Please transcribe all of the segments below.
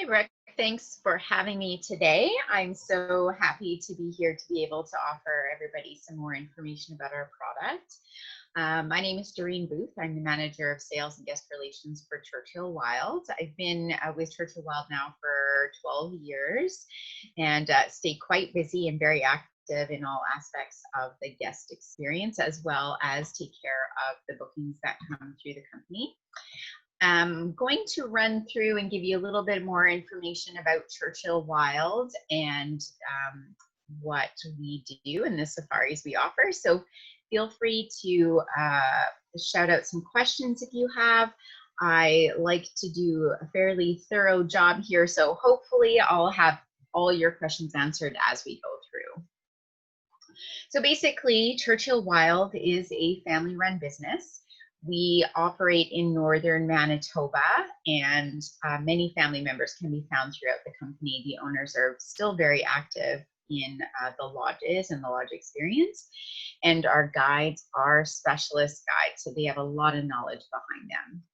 Hi, Rick. Thanks for having me today. I'm so happy to be here to be able to offer everybody some more information about our product. My name is Doreen Booth. I'm the Manager of Sales and Guest Relations for Churchill Wild. I've been with Churchill Wild now for 12 years and stay quite busy and very active in all aspects of the guest experience, as well as take care of the bookings that come through the company. I'm going to run through and give you a little bit more information about Churchill Wild and what we do and the safaris we offer. So feel free to shout out some questions if you have. I like to do a fairly thorough job here, so hopefully I'll have all your questions answered as we go through. So basically, Churchill Wild is a family-run business. We operate in northern Manitoba, and many family members can be found throughout the company. The owners are still very active in the lodges and the lodge experience, and our guides are specialist guides, so they have a lot of knowledge behind them.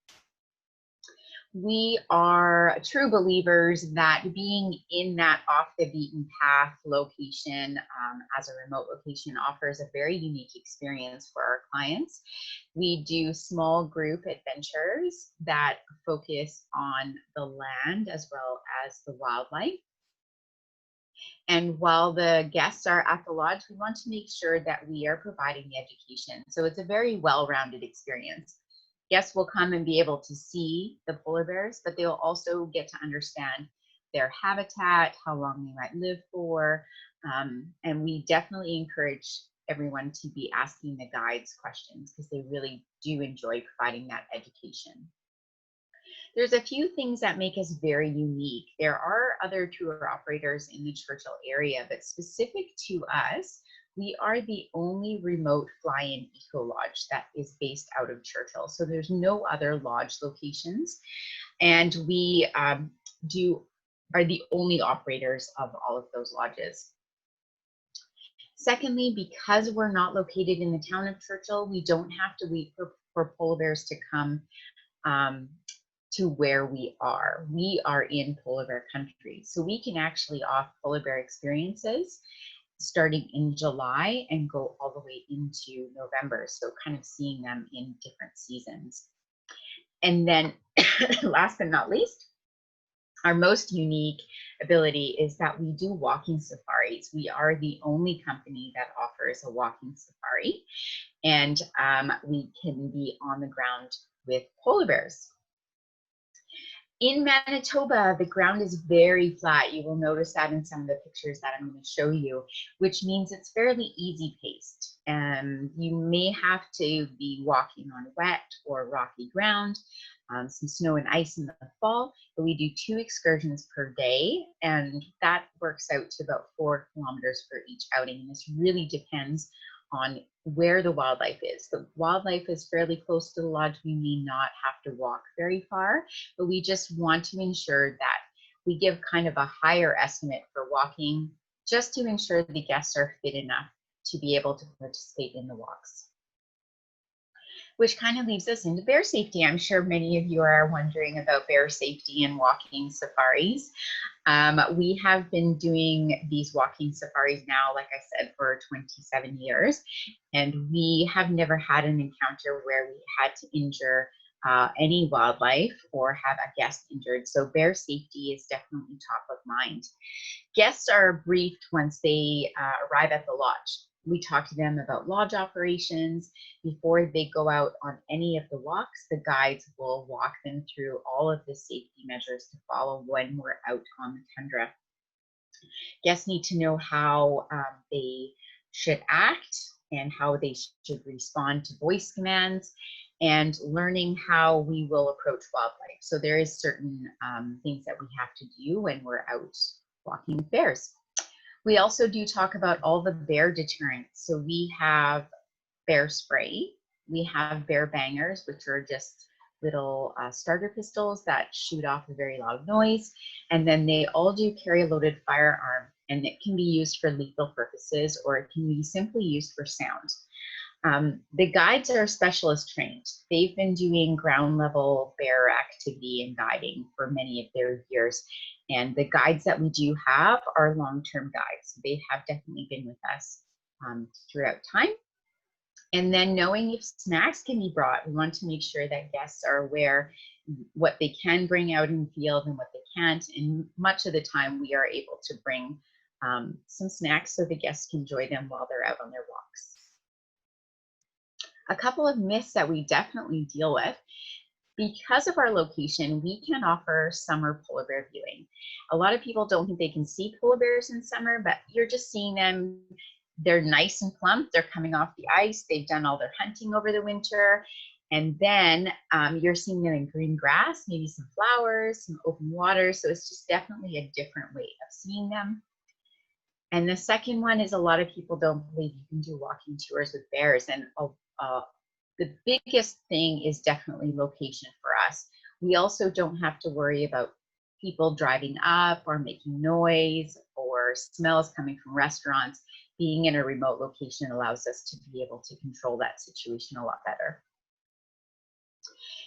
We are true believers that being in that off the beaten path location as a remote location offers a very unique experience for our clients. We do small group adventures that focus on the land as well as the wildlife. And while the guests are at the lodge, we want to make sure that we are providing the education. So it's a very well-rounded experience. Guests will come and be able to see the polar bears, but they'll also get to understand their habitat, how long they might live for, and we definitely encourage everyone to be asking the guides questions because they really do enjoy providing that education. There's a few things that make us very unique. There are other tour operators in the Churchill area, but specific to us, we are the only remote fly-in eco lodge that is based out of Churchill. So there's no other lodge locations. And we are the only operators of all of those lodges. Secondly, because we're not located in the town of Churchill, we don't have to wait for polar bears to come to where we are. We are in polar bear country. So we can actually offer polar bear experiences starting in July and go all the way into November. So kind of seeing them in different seasons. And then last but not least, our most unique ability is that we do walking safaris. We are the only company that offers a walking safari, and we can be on the ground with polar bears. In Manitoba, the ground is very flat. You will notice that in some of the pictures that I'm going to show you, which means it's fairly easy paced. You may have to be walking on wet or rocky ground, some snow and ice in the fall, but we do 2 excursions per day, and that works out to about 4 kilometers for each outing. And this really depends on where the wildlife is. The wildlife is fairly close to the lodge. We may not have to walk very far, but we just want to ensure that we give kind of a higher estimate for walking just to ensure the guests are fit enough to be able to participate in the walks. Which kind of leaves us into bear safety. I'm sure many of you are wondering about bear safety and walking safaris. We have been doing these walking safaris now, like I said, for 27 years, and we have never had an encounter where we had to injure any wildlife or have a guest injured. So bear safety is definitely top of mind. Guests are briefed once they arrive at the lodge. We talk to them about lodge operations. Before they go out on any of the walks, the guides will walk them through all of the safety measures to follow when we're out on the tundra. Guests need to know how they should act and how they should respond to voice commands, and learning how we will approach wildlife. So there is certain things that we have to do when we're out walking with bears. We also do talk about all the bear deterrents. So we have bear spray, we have bear bangers, which are just little starter pistols that shoot off a very loud noise. And then they all do carry a loaded firearm, and it can be used for lethal purposes, or it can be simply used for sound. The guides are specialist trained. They've been doing ground level bear activity and guiding for many of their years. And the guides that we do have are long-term guides. So they have definitely been with us throughout time. And then knowing if snacks can be brought, we want to make sure that guests are aware what they can bring out in the field and what they can't. And much of the time we are able to bring some snacks so the guests can enjoy them while they're out on their walks. A couple of myths that we definitely deal with. Because of our location, we can offer summer polar bear viewing. A lot of people don't think they can see polar bears in summer, but you're just seeing them. They're nice and plump. They're coming off the ice. They've done all their hunting over the winter. And then you're seeing them in green grass, maybe some flowers, some open water. So it's just definitely a different way of seeing them. And the second one is a lot of people don't believe you can do walking tours with bears. And the biggest thing is definitely location for us. We also don't have to worry about people driving up or making noise or smells coming from restaurants. Being in a remote location allows us to be able to control that situation a lot better.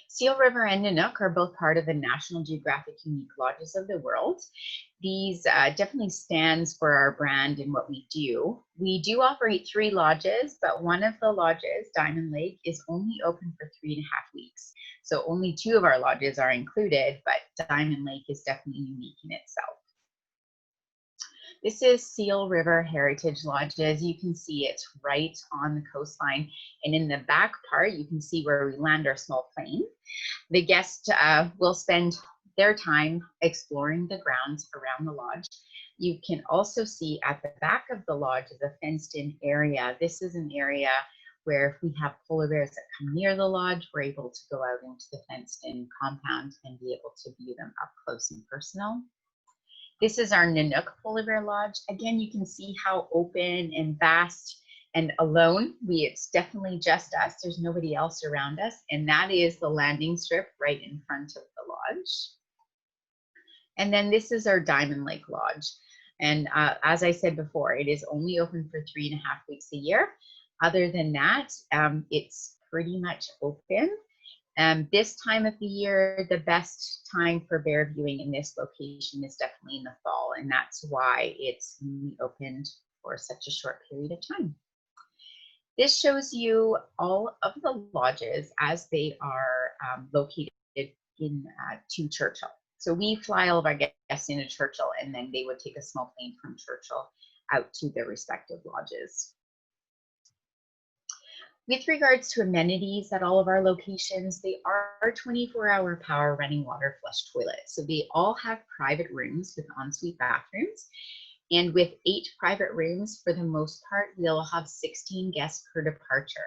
Seal River and Nanook are both part of the National Geographic Unique Lodges of the world. These definitely stands for our brand and what we do. We do operate 3 lodges, but one of the lodges, Diamond Lake, is only open for 3.5 weeks. So only 2 of our lodges are included, but Diamond Lake is definitely unique in itself. This is Seal River Heritage Lodge. As you can see, it's right on the coastline. And in the back part, you can see where we land our small plane. The guest will spend their time exploring the grounds around the lodge. You can also see at the back of the lodge is a fenced-in area. This is an area where if we have polar bears that come near the lodge, we're able to go out into the fenced-in compound and be able to view them up close and personal. This is our Nanook Polar Bear Lodge. Again, you can see how open and vast and alone. It's definitely just us. There's nobody else around us. And that is the landing strip right in front of the lodge. And then this is our Diamond Lake Lodge. And as I said before, it is only open for 3.5 weeks a year. Other than that, it's pretty much open. This time of the year, the best time for bear viewing in this location is definitely in the fall, and that's why it's only opened for such a short period of time. This shows you all of the lodges as they are located to Churchill. So we fly all of our guests into Churchill, and then they would take a small plane from Churchill out to their respective lodges. With regards to amenities at all of our locations, they are 24-hour power running water flush toilets. So they all have private rooms with ensuite bathrooms. And with 8 private rooms, for the most part, we'll have 16 guests per departure.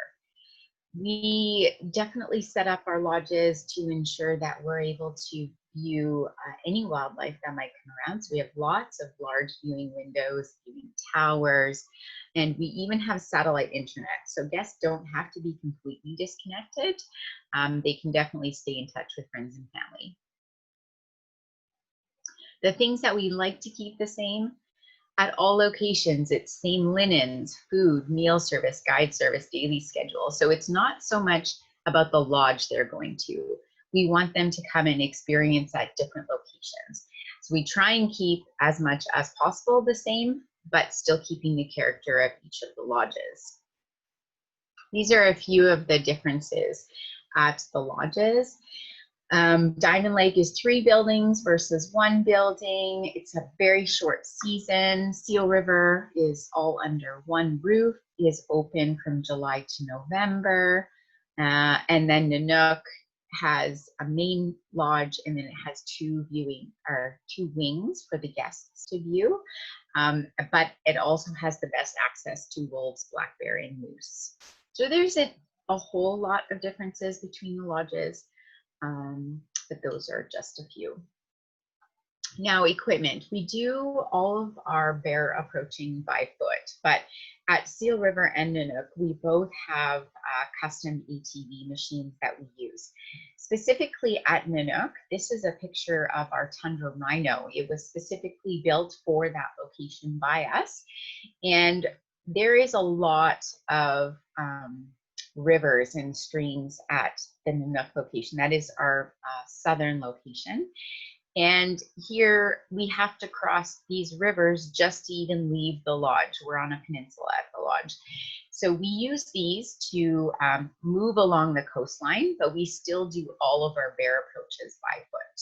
We definitely set up our lodges to ensure that we're able to view any wildlife that might come around. So we have lots of large viewing windows, viewing towers, and we even have satellite internet. So guests don't have to be completely disconnected. They can definitely stay in touch with friends and family. The things that we like to keep the same at all locations, it's same linens, food, meal service, guide service, daily schedule. So it's not so much about the lodge they're going to. We want them to come and experience at different locations. So we try and keep as much as possible the same, but still keeping the character of each of the lodges. These are a few of the differences at the lodges. Diamond Lake is 3 buildings versus 1 building. It's a very short season. Seal River is all under 1 roof, is open from July to November. And then Nanook has a main lodge, and then it has 2 wings for the guests to view. But it also has the best access to wolves, black bear, and moose. So there's a whole lot of differences between the lodges. But those are just a few. Now, equipment. We do all of our bear approaching by foot, but at Seal River and Nanook, we both have custom ATV machines that we use. Specifically at Nanook, this is a picture of our Tundra Rhino. It was specifically built for that location by us, and there is a lot of rivers and streams at the Nanook location. That is our southern location. And here we have to cross these rivers just to even leave the lodge. We're on a peninsula at the lodge. So we use these to move along the coastline, but we still do all of our bear approaches by foot.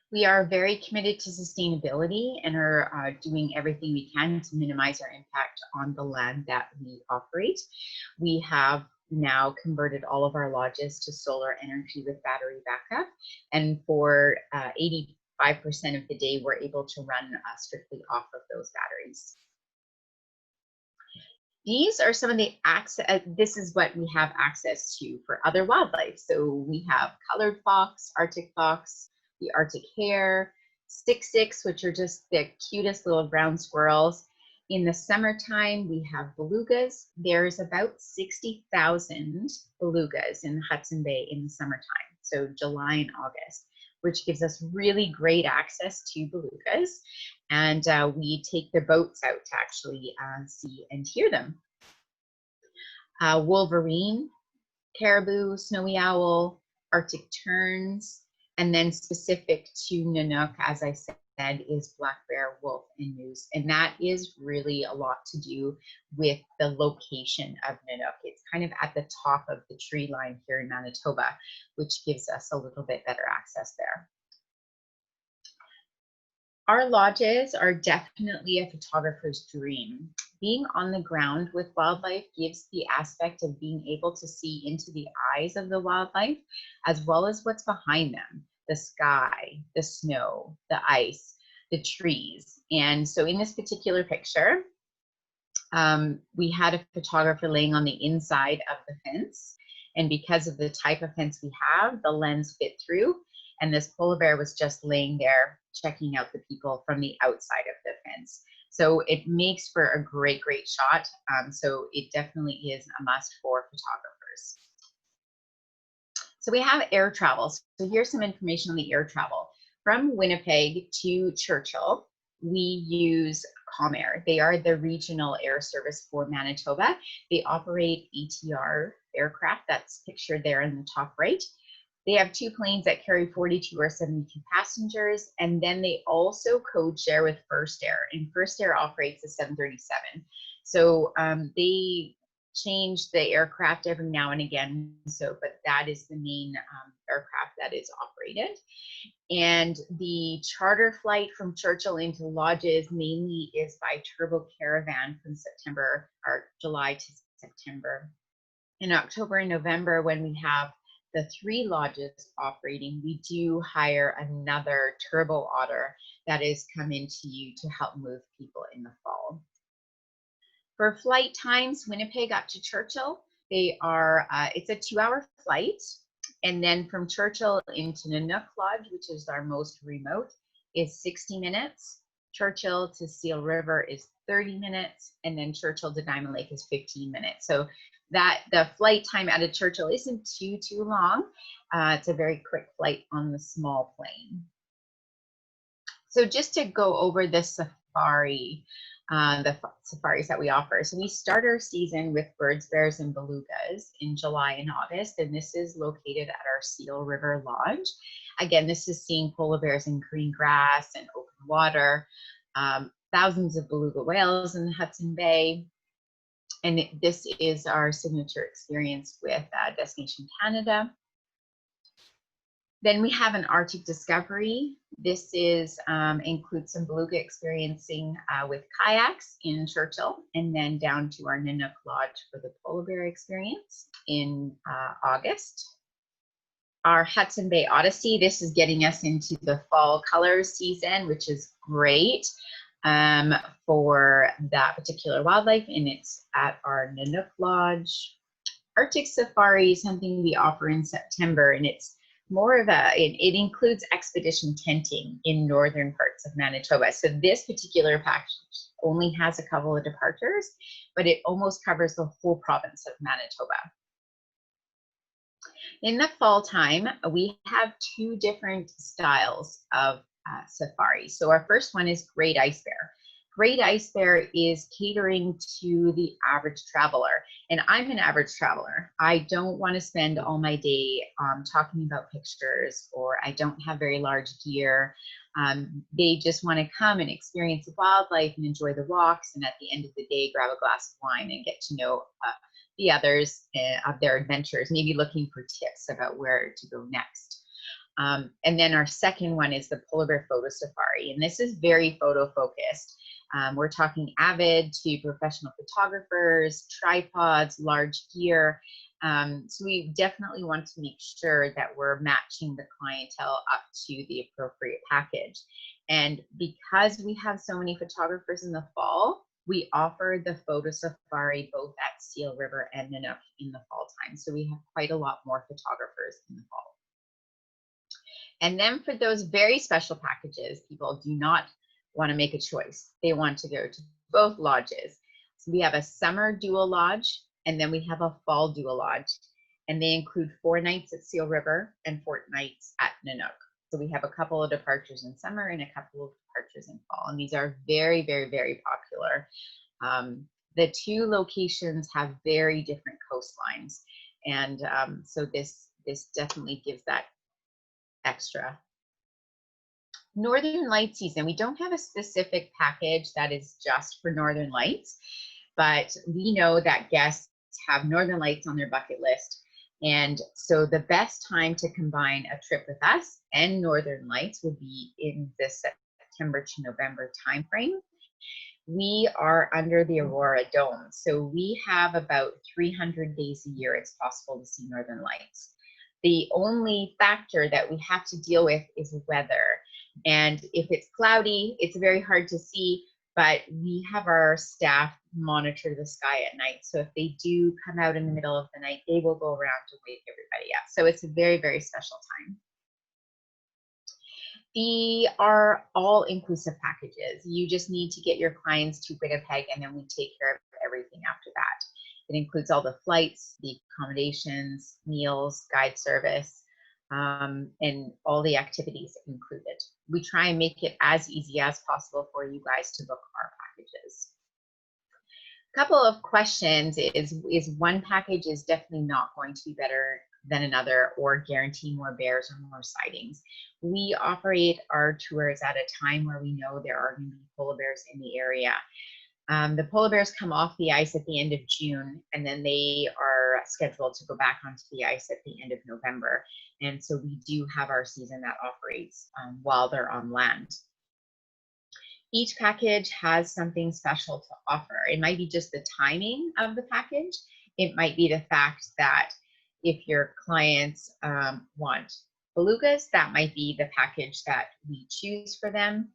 We are very committed to sustainability and are doing everything we can to minimize our impact on the land that we operate. We have now converted all of our lodges to solar energy with battery backup. And for 85% of the day, we're able to run strictly off of those batteries. These are some of the access, this is what we have access to for other wildlife. So we have colored fox, Arctic fox, the Arctic hare, six, which are just the cutest little brown squirrels. In the summertime, we have belugas. There's about 60,000 belugas in Hudson Bay in the summertime, so July and August, which gives us really great access to belugas. And we take their boats out to actually see and hear them. Wolverine, caribou, snowy owl, Arctic terns, and then specific to Nanook, as I said, is black bear, wolf, and moose. And that is really a lot to do with the location of Nanook. It's kind of at the top of the tree line here in Manitoba, which gives us a little bit better access there. Our lodges are definitely a photographer's dream. Being on the ground with wildlife gives the aspect of being able to see into the eyes of the wildlife, as well as what's behind them, the sky, the snow, the ice, the trees. And so in this particular picture, we had a photographer laying on the inside of the fence. And because of the type of fence we have, the lens fit through. And this polar bear was just laying there checking out the people from the outside of the fence. So it makes for a great, great shot. So it definitely is a must for photographers. So we have air travel. So here's some information on the air travel. From Winnipeg to Churchill, we use Comair. They are the regional air service for Manitoba. They operate ATR aircraft, that's pictured there in the top right. They have 2 planes that carry 42 or 72 passengers, and then they also code share with First Air, and First Air operates a 737. So they change the aircraft every now and again, but that is the main aircraft that is operated. And the charter flight from Churchill into lodges mainly is by turbo caravan from September or July to September. In October and November, when we have the 3 lodges operating, we do hire another turbo otter that is coming to you to help move people in the fall. For flight times, Winnipeg up to Churchill, they are, it's a 2-hour flight. And then from Churchill into Nanook Lodge, which is our most remote, is 60 minutes. Churchill to Seal River is 30 minutes. And then Churchill to Diamond Lake is 15 minutes. So that the flight time out of Churchill isn't too long. It's a very quick flight on the small plane. So just to go over the safari, the safaris that we offer. So we start our season with birds, bears, and belugas in July and August, and this is located at our Seal River Lodge. Again, this is seeing polar bears in green grass and open water, thousands of beluga whales in the Hudson Bay. And this is our signature experience with Destination Canada. Then we have an Arctic discovery. This is includes some beluga experiencing with kayaks in Churchill, and then down to our Nanook Lodge for the polar bear experience in August. Our Hudson Bay Odyssey, this is getting us into the fall color season, which is great for that particular wildlife, and it's at our Nanook Lodge. Arctic Safari is something we offer in September, and it's more of it includes expedition tenting in northern parts of Manitoba. So this particular package only has a couple of departures, but it almost covers the whole province of Manitoba. In the fall time, we have 2 different styles of safari. So our first one is Great Ice Bear. Great Ice Bear is catering to the average traveler. And I'm an average traveler. I don't want to spend all my day talking about pictures, or I don't have very large gear. They just want to come and experience the wildlife and enjoy the walks. And at the end of the day, grab a glass of wine and get to know the others of their adventures, maybe looking for tips about where to go next. And then our second one is the Polar Bear Photo Safari. And this is very photo focused. We're talking avid to professional photographers, tripods, large gear. So we definitely want to make sure that we're matching the clientele up to the appropriate package. And because we have so many photographers in the fall, we offer the photo safari both at Seal River and Nanook in the fall time. So we have quite a lot more photographers in the fall. And then for those very special packages, people do not want to make a choice. They want to go to both lodges. So we have a summer dual lodge, and then we have a fall dual lodge. And they include 4 nights at Seal River and 4 nights at Nanook. So we have a couple of departures in summer and a couple of departures in fall. And these are very, very, very popular. The 2 locations have very different coastlines. And so this definitely gives that extra. Northern Light season, we don't have a specific package that is just for Northern Lights, but we know that guests have Northern Lights on their bucket list. And so the best time to combine a trip with us and Northern Lights would be in the September to November timeframe. We are under the Aurora Dome, so we have about 300 days a year it's possible to see Northern Lights. The only factor that we have to deal with is weather. And if it's cloudy, it's very hard to see, but we have our staff monitor the sky at night. So if they do come out in the middle of the night, they will go around to wake everybody up. So it's a very, very special time. They are all-inclusive packages. You just need to get your clients to Winnipeg, and then we take care of everything after that. It includes all the flights, the accommodations, meals, guide service, and all the activities included. We try and make it as easy as possible for you guys to book our packages. A couple of questions is one package is definitely not going to be better than another or guarantee more bears or more sightings. We operate our tours at a time where we know there are going to be polar bears in the area. The polar bears come off the ice at the end of June, and then they are scheduled to go back onto the ice at the end of November. And so we do have our season that operates while they're on land. Each package has something special to offer. It might be just the timing of the package. It might be the fact that if your clients want belugas, that might be the package that we choose for them.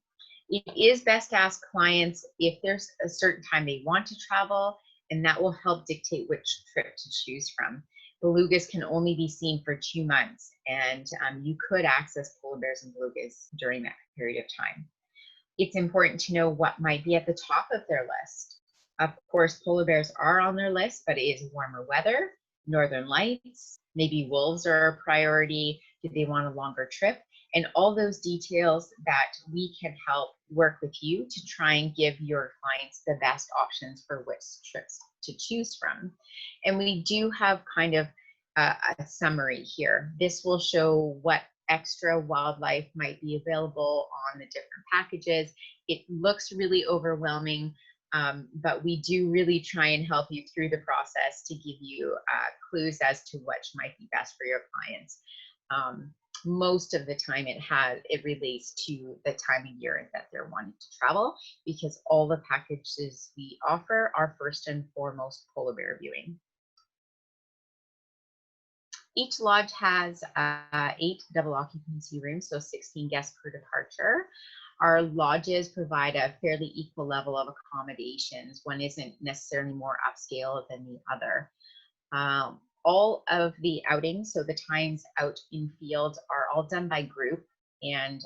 It is best to ask clients if there's a certain time they want to travel, and that will help dictate which trip to choose from. Belugas can only be seen for 2 months, and you could access polar bears and belugas during that period of time. It's important to know what might be at the top of their list. Of course, polar bears are on their list, but it is warmer weather, Northern Lights, maybe wolves are a priority. Do they want a longer trip? And all those details that we can help work with you to try and give your clients the best options for which trips to choose from. And we do have kind of a summary here. This will show what extra wildlife might be available on the different packages. It looks really overwhelming, but we do really try and help you through the process to give you clues as to which might be best for your clients. Most of the time it relates to the time of year that they're wanting to travel, because all the packages we offer are first and foremost polar bear viewing. Each lodge has 8 double occupancy rooms, so 16 guests per departure. Our lodges provide a fairly equal level of accommodations. One isn't necessarily more upscale than the other. All of the outings, so the times out in field, are all done by group. And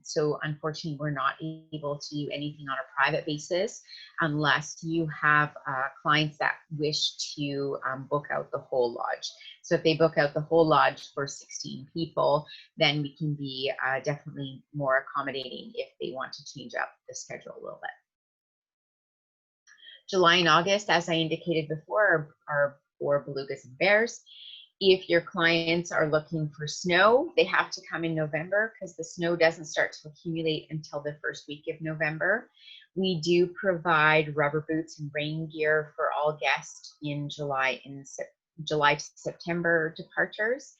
so unfortunately, we're not able to do anything on a private basis unless you have clients that wish to book out the whole lodge. So if they book out the whole lodge for 16 people, then we can be definitely more accommodating if they want to change up the schedule a little bit. July and August, as I indicated before, are for belugas and bears. If your clients are looking for snow, they have to come in November because the snow doesn't start to accumulate until the first week of November. We do provide rubber boots and rain gear for all guests in July to September departures.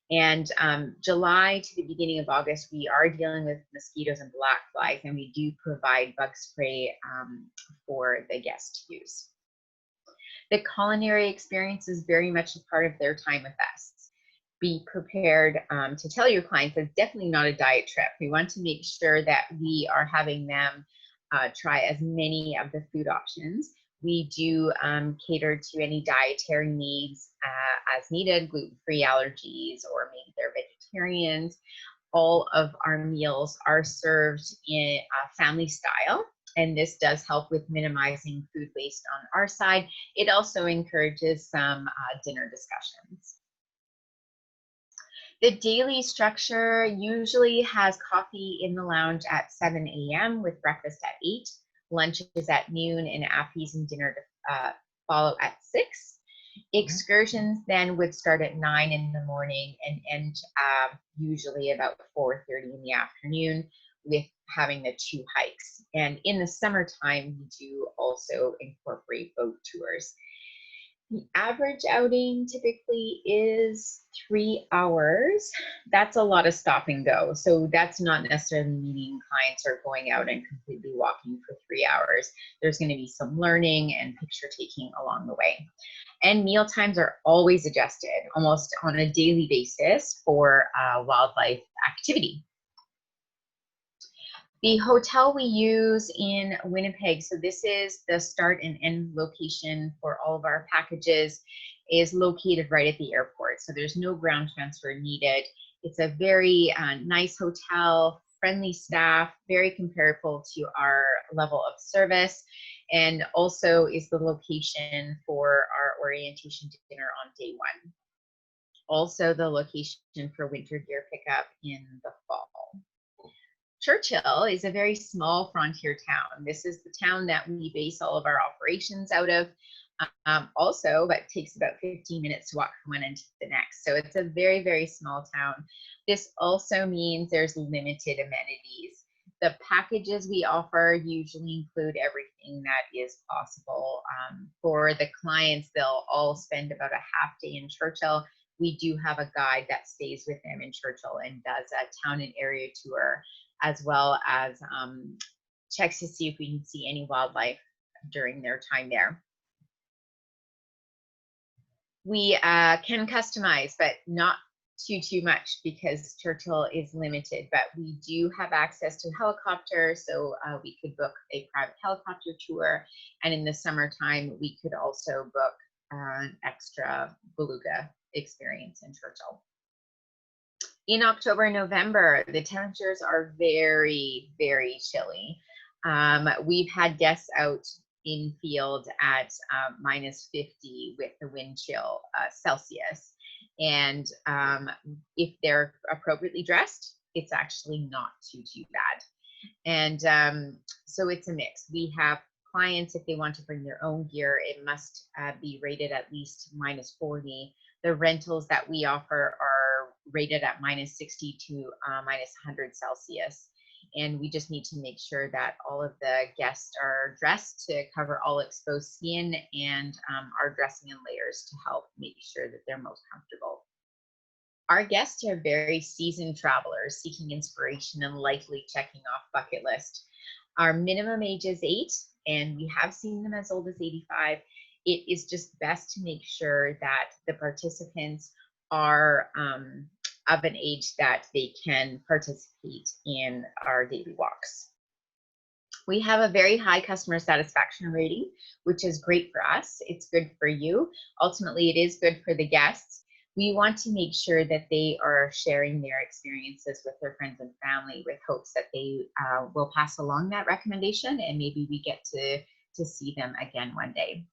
And July to the beginning of August, we are dealing with mosquitoes and black flies, and we do provide bug spray for the guests to use. The culinary experience is very much a part of their time with us. Be prepared to tell your clients it's definitely not a diet trip. We want to make sure that we are having them try as many of the food options. We do cater to any dietary needs as needed, gluten-free allergies, or maybe they're vegetarians. All of our meals are served in family style, and this does help with minimizing food waste on our side. It also encourages some dinner discussions. The daily structure usually has coffee in the lounge at 7 a.m. with breakfast at 8. Lunch is at noon, and appies and dinner to follow at 6. Excursions then would start at 9 in the morning and end usually about 4:30 in the afternoon, with having the 2 hikes. And in the summertime, we do also incorporate boat tours. The average outing typically is 3 hours. That's a lot of stop and go. So that's not necessarily meaning clients are going out and completely walking for 3 hours. There's going to be some learning and picture taking along the way. And meal times are always adjusted almost on a daily basis for wildlife activity. The hotel we use in Winnipeg, so this is the start and end location for all of our packages, is located right at the airport. So there's no ground transfer needed. It's a very nice hotel, friendly staff, very comparable to our level of service, and also is the location for our orientation dinner on day 1. Also the location for winter gear pickup in the fall. Churchill is a very small frontier town. This is the town that we base all of our operations out of. Also, but takes about 15 minutes to walk from one end to the next. So it's a very, very small town. This also means there's limited amenities. The packages we offer usually include everything that is possible. For the clients, they'll all spend about a half day in Churchill. We do have a guide that stays with them in Churchill and does a town and area tour, as well as checks to see if we can see any wildlife during their time there. We can customize, but not too much because Churchill is limited, but we do have access to helicopter, so we could book a private helicopter tour, and in the summertime we could also book an extra beluga experience in Churchill. In October and November, the temperatures are very, very chilly. We've had guests out in field at -50 with the wind chill Celsius. And if they're appropriately dressed, it's actually not too bad. And so it's a mix. We have clients, if they want to bring their own gear, it must be rated at least -40. The rentals that we offer are rated at -60 to -100 Celsius. And we just need to make sure that all of the guests are dressed to cover all exposed skin and are dressing in layers to help make sure that they're most comfortable. Our guests are very seasoned travelers seeking inspiration and likely checking off bucket list. Our minimum age is 8, and we have seen them as old as 85. It is just best to make sure that the participants are of an age that they can participate in our daily walks. We have a very high customer satisfaction rating, which is great for us. It's good for you. Ultimately, it is good for the guests. We want to make sure that they are sharing their experiences with their friends and family with hopes that they will pass along that recommendation, and maybe we get to see them again one day.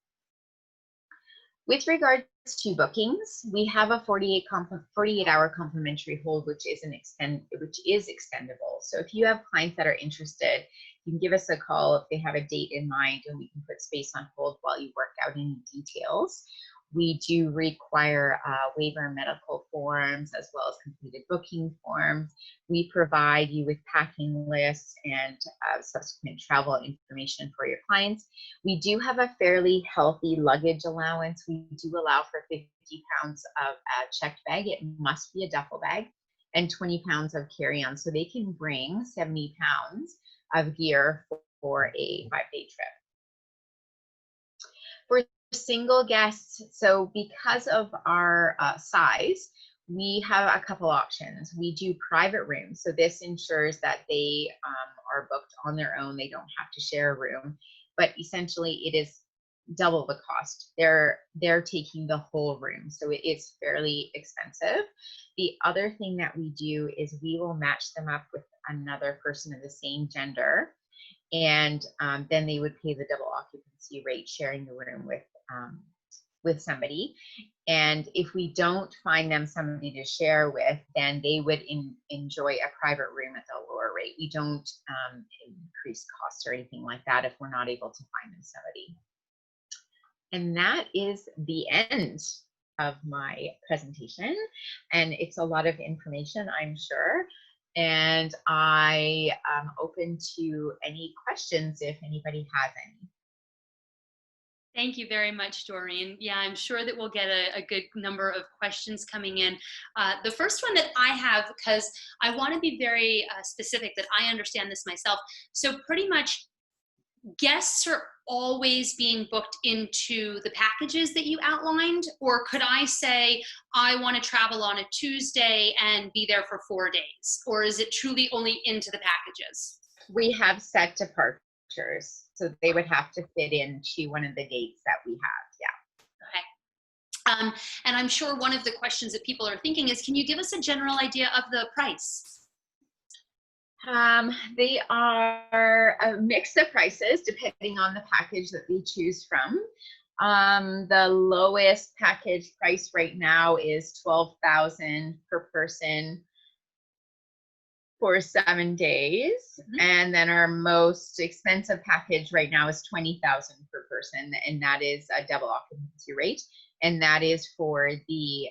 With regards to bookings, we have a 48-hour complimentary hold, which is extendable. So if you have clients that are interested, you can give us a call if they have a date in mind, and we can put space on hold while you work out any details. We do require waiver medical forms as well as completed booking forms. We provide you with packing lists and subsequent travel information for your clients. We do have a fairly healthy luggage allowance. We do allow for 50 pounds of a checked bag. It must be a duffel bag, and 20 pounds of carry-on. So they can bring 70 pounds of gear for a 5-day trip. For single guests, so because of our size, we have a couple options. We do private rooms, so this ensures that they are booked on their own. They don't have to share a room, but essentially it is double the cost. They're taking the whole room, so it is fairly expensive. The other thing that we do is we will match them up with another person of the same gender, and then they would pay the double occupancy rate, sharing the room with somebody. And if we don't find them somebody to share with, then they would enjoy a private room at the lower rate. We don't increase costs or anything like that if we're not able to find them somebody. And that is the end of my presentation. And it's a lot of information, I'm sure. And I am open to any questions if anybody has any. Thank you very much, Doreen. Yeah, I'm sure that we'll get a good number of questions coming in. The first one that I have, because I want to be very specific that I understand this myself. So pretty much guests are always being booked into the packages that you outlined, or could I say I want to travel on a Tuesday and be there for 4 days, or is it truly only into the packages? We have set departures, so they would have to fit into one of the dates that we have. Okay. And I'm sure one of the questions that people are thinking is, can you give us a general idea of the price? They are a mix of prices depending on the package that they choose from. The lowest package price right now is $12,000 per person for 7 days. Mm-hmm. And then our most expensive package right now is $20,000 per person, and that is a double occupancy rate, and that is for the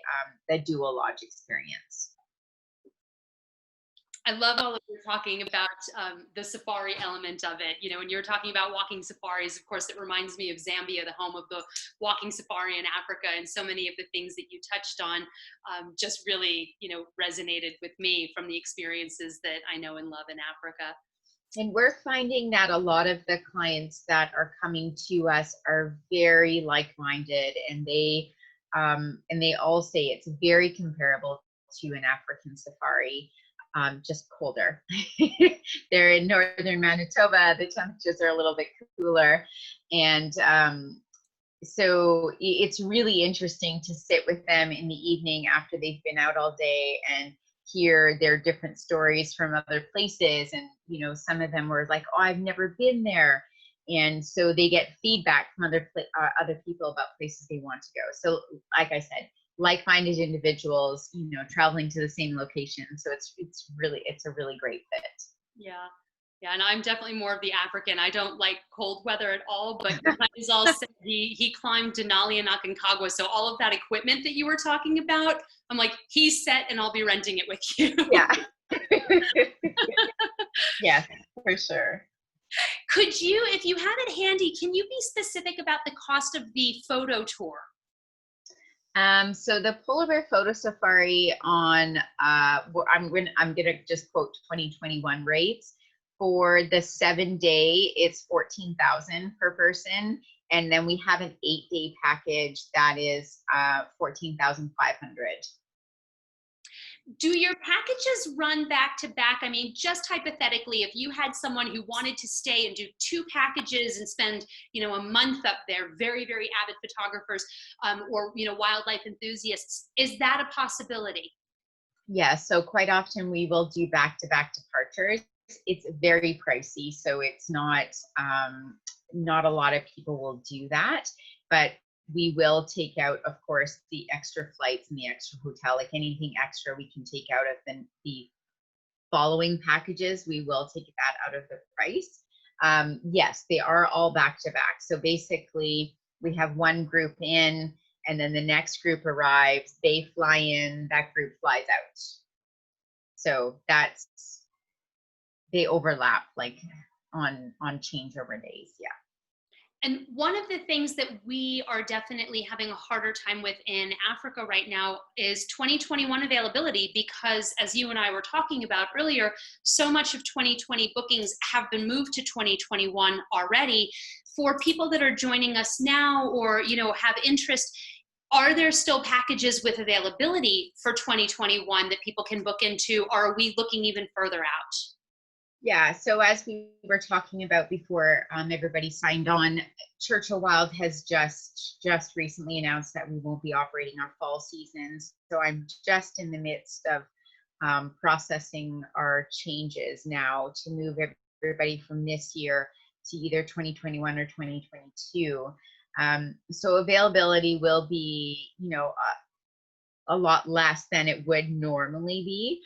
dual lodge experience. I love all of you talking about the safari element of it. You know, when you're talking about walking safaris, of course, it reminds me of Zambia, the home of the walking safari in Africa, and so many of the things that you touched on just really, you know, resonated with me from the experiences that I know and love in Africa. And we're finding that a lot of the clients that are coming to us are very like-minded, and they all say it's very comparable to an African safari. Just colder. They're in northern Manitoba. The temperatures are a little bit cooler. And so it's really interesting to sit with them in the evening after they've been out all day and hear their different stories from other places. And, you know, some of them were like, oh, I've never been there. And so they get feedback from other people about places they want to go. So like I said, like-minded individuals, you know, traveling to the same location. So it's a really great fit. Yeah, and I'm definitely more of the African. I don't like cold weather at all, but Kaizel said he climbed Denali and Aconcagua. So all of that equipment that you were talking about, I'm like, he's set and I'll be renting it with you. Yeah. Yeah, for sure. Could you, if you have it handy, can you be specific about the cost of the photo tour? So the polar bear photo safari on, I'm gonna just quote 2021 rates. For the 7-day, it's $14,000 per person, and then we have an 8-day package that is $14,500. Do your packages run back to back? I mean, just hypothetically, if you had someone who wanted to stay and do 2 packages and spend, you know, a month up there, very, very avid photographers, or, you know, wildlife enthusiasts, is that a possibility? Yeah, so quite often we will do back-to-back departures. It's very pricey, so it's not a lot of people will do that, but we will take out, of course, the extra flights and the extra hotel, like anything extra we can take out of the following packages, we will take that out of the price. Yes, they are all back to back. So basically, we have one group in, and then the next group arrives, they fly in, that group flies out. So they overlap like on changeover days. Yeah. And one of the things that we are definitely having a harder time with in Africa right now is 2021 availability, because as you and I were talking about earlier, so much of 2020 bookings have been moved to 2021 already. For people that are joining us now, or, you know, have interest, are there still packages with availability for 2021 that people can book into, or are we looking even further out? Yeah, so as we were talking about before, everybody signed on, Churchill Wild has just recently announced that we won't be operating our fall seasons. So I'm just in the midst of processing our changes now to move everybody from this year to either 2021 or 2022. So availability will be, you know, a lot less than it would normally be,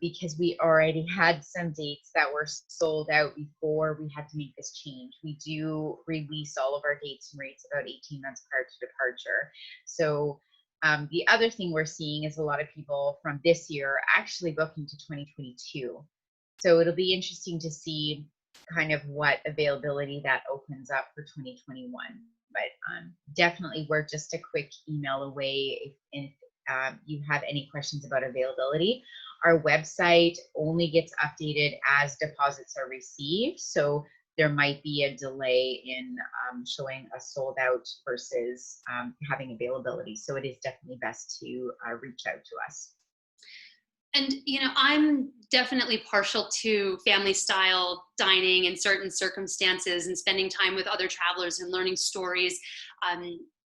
because we already had some dates that were sold out before we had to make this change. We do release all of our dates and rates about 18 months prior to departure. So the other thing we're seeing is a lot of people from this year are actually booking to 2022. So it'll be interesting to see kind of what availability that opens up for 2021. But definitely, we're just a quick email away if you have any questions about availability. Our website only gets updated as deposits are received, so there might be a delay in showing a sold out versus having availability. So it is definitely best to reach out to us. And, you know, I'm definitely partial to family style dining in certain circumstances and spending time with other travelers and learning stories.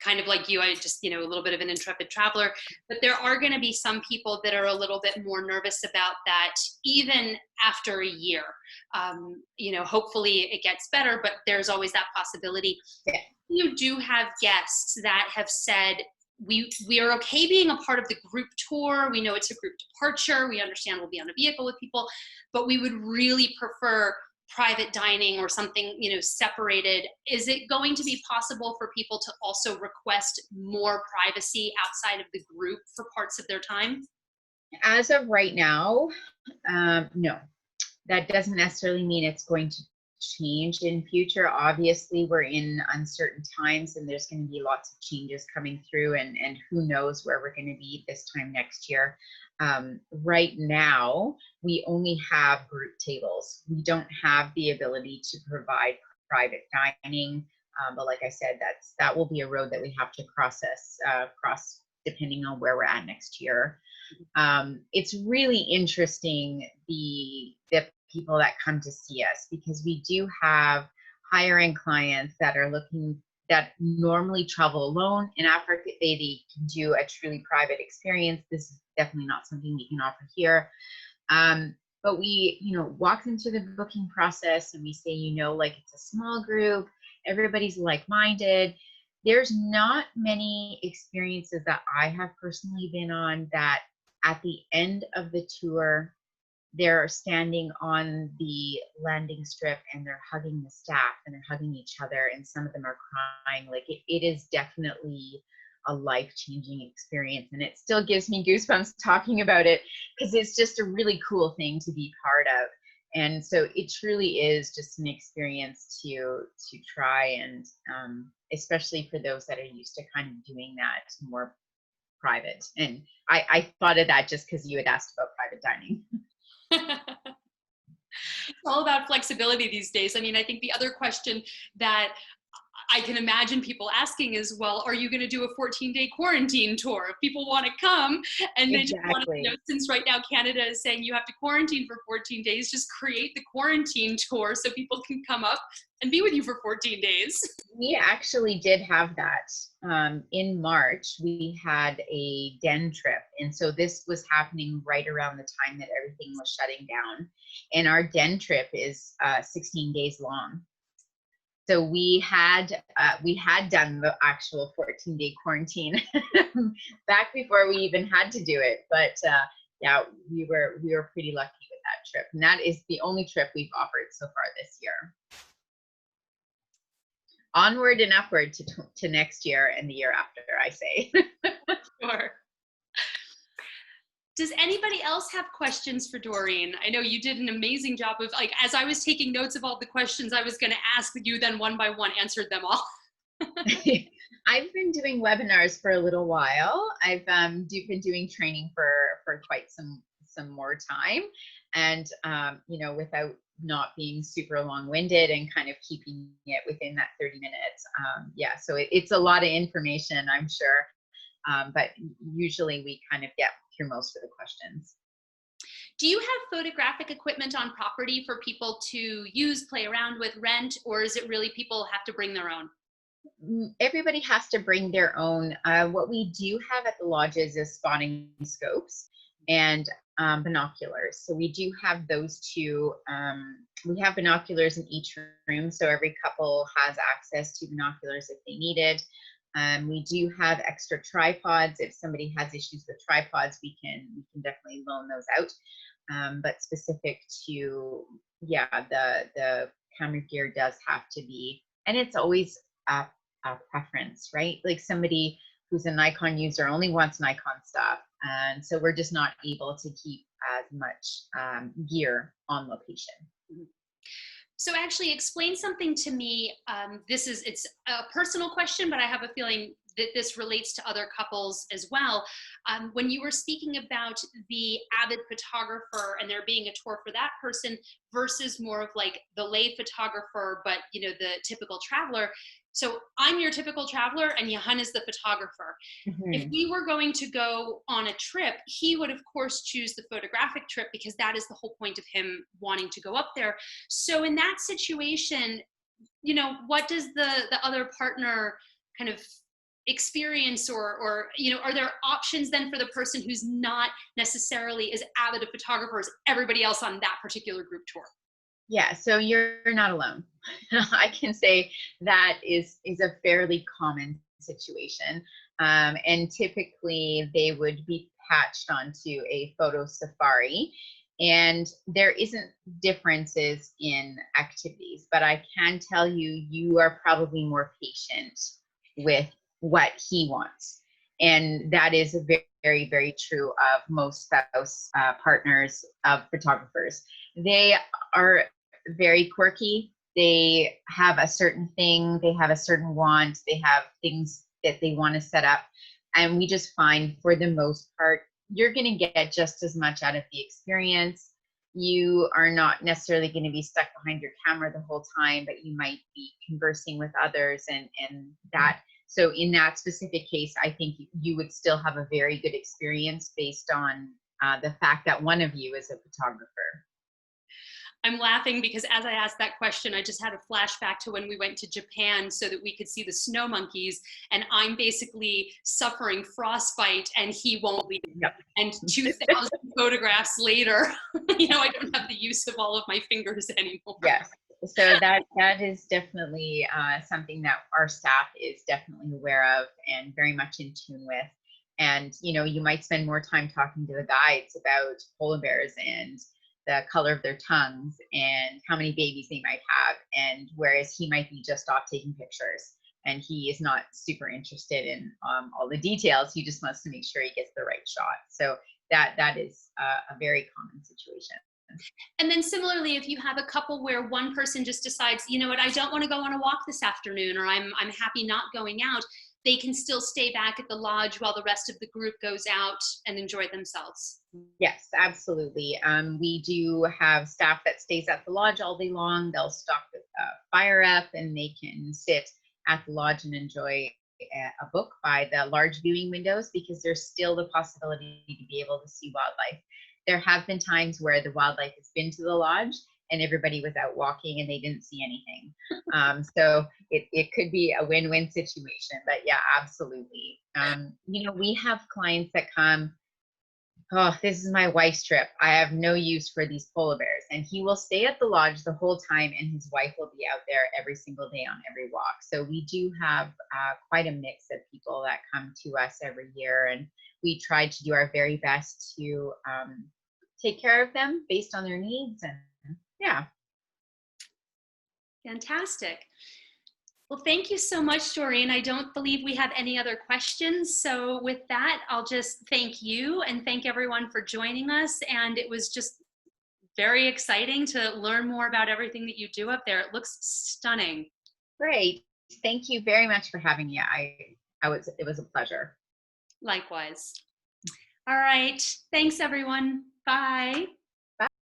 Kind of like you, I just, you know, a little bit of an intrepid traveler, but there are going to be some people that are a little bit more nervous about that, even after a year. You know, hopefully it gets better, but there's always that possibility. Yeah. You do have guests that have said, we are okay being a part of the group tour. We know it's a group departure. We understand we'll be on a vehicle with people, but we would really prefer private dining or something, you know, separated. Is it going to be possible for people to also request more privacy outside of the group for parts of their time? As of right now, no. That doesn't necessarily mean it's going to change in future. Obviously, we're in uncertain times and there's going to be lots of changes coming through, and who knows where we're going to be this time next year. Right now, we only have group tables. We don't have the ability to provide private dining. But like I said, that will be a road that we have to cross depending on where we're at next year. It's really interesting, the people that come to see us, because we do have higher end clients that are looking, that normally travel alone in Africa. They can do a truly private experience. This is definitely not something we can offer here. But we, you know, walk them through the booking process and we say, you know, like, it's a small group, everybody's like-minded. There's not many experiences that I have personally been on that at the end of the tour, they're standing on the landing strip and they're hugging the staff and they're hugging each other, and some of them are crying. Like, it is definitely a life-changing experience, and it still gives me goosebumps talking about it, because it's just a really cool thing to be part of. And so it truly is just an experience to try, and especially for those that are used to kind of doing that more private. And I thought of that just because you had asked about private dining. It's all about flexibility these days. I mean, I think the other question that I can imagine people asking is, well, are you going to do a 14-day quarantine tour? If people want to come and they just want to, you know, since right now Canada is saying you have to quarantine for 14 days, just create the quarantine tour so people can come up and be with you for 14 days. We actually did have that. In March, we had a den trip. And so this was happening right around the time that everything was shutting down. And our den trip is 16 days long. So we had done the actual 14-day quarantine back before we even had to do it. But yeah, we were pretty lucky with that trip, and that is the only trip we've offered so far this year. Onward and upward to next year and the year after, I say. Sure. Does anybody else have questions for Doreen? I know you did an amazing job of, like, as I was taking notes of all the questions I was going to ask, you then one by one answered them all. I've been doing webinars for a little while. I've been doing training for quite some more time, and you know, without not being super long-winded and kind of keeping it within that 30 minutes. Yeah, so it's a lot of information, I'm sure, but usually we kind of get through most of the questions. Do you have photographic equipment on property for people to use, play around with, rent, or is it really people have to bring their own? Everybody has to bring their own. What we do have at the lodges is spotting scopes and binoculars. So we do have those two. We have binoculars in each room, so every couple has access to binoculars if they need it. We do have extra tripods. If somebody has issues with tripods, we can definitely loan those out. But specific to, yeah, the camera gear does have to be, and it's always a preference, right? Like somebody who's a Nikon user only wants Nikon stuff, and so we're just not able to keep as much gear on location. So actually explain something to me. It's a personal question, but I have a feeling that this relates to other couples as well. When you were speaking about the avid photographer and there being a tour for that person versus more of like the lay photographer, but you know, the typical traveler. So I'm your typical traveler and Johan is the photographer. If we were going to go on a trip, he would of course choose the photographic trip because that is the whole point of him wanting to go up there. So in that situation, you know, what does the other partner kind of experience, or you know, are there options then for the person who's not necessarily as avid a photographer as everybody else on that particular group tour? Yeah, so you're not alone. I can say that is a fairly common situation. And typically they would be patched onto a photo safari. And there isn't differences in activities, but I can tell you, you are probably more patient with what he wants. And that is very, very true of most spouse partners of photographers. They are very quirky. They have a certain thing, they have a certain want, they have things that they want to set up. And we just find for the most part, you're going to get just as much out of the experience. You are not necessarily going to be stuck behind your camera the whole time, but you might be conversing with others and that. So in that specific case, I think you would still have a very good experience based on the fact that one of you is a photographer. I'm laughing because as I asked that question, I just had a flashback to when we went to Japan so that we could see the snow monkeys, and I'm basically suffering frostbite and he won't leave. Yep. And 2,000 photographs later, you know, I don't have the use of all of my fingers anymore. Yes. So that is definitely something that our staff is definitely aware of and very much in tune with. And, you know, you might spend more time talking to the guides about polar bears and the color of their tongues and how many babies they might have. And whereas he might be just off taking pictures and he is not super interested in all the details, he just wants to make sure he gets the right shot. So that is a very common situation. And then similarly, if you have a couple where one person just decides, you know what, I don't want to go on a walk this afternoon, or I'm happy not going out, they can still stay back at the lodge while the rest of the group goes out and enjoy themselves. Yes, absolutely. We do have staff that stays at the lodge all day long. They'll stock the fire up and they can sit at the lodge and enjoy a book by the large viewing windows, because there's still the possibility to be able to see wildlife. There have been times where the wildlife has been to the lodge and everybody was out walking and they didn't see anything. So it could be a win-win situation, but yeah, absolutely. You know, we have clients that come Oh, this is my wife's trip. I have no use for these polar bears. And he will stay at the lodge the whole time, and his wife will be out there every single day on every walk. So we do have quite a mix of people that come to us every year, and we try to do our very best to take care of them based on their needs. And yeah. Fantastic. Well, thank you so much, Doreen. I don't believe we have any other questions. So with that, I'll just thank you and thank everyone for joining us. And it was just very exciting to learn more about everything that you do up there. It looks stunning. Great. Thank you very much for having me. It was a pleasure. Likewise. All right. Thanks, everyone. Bye.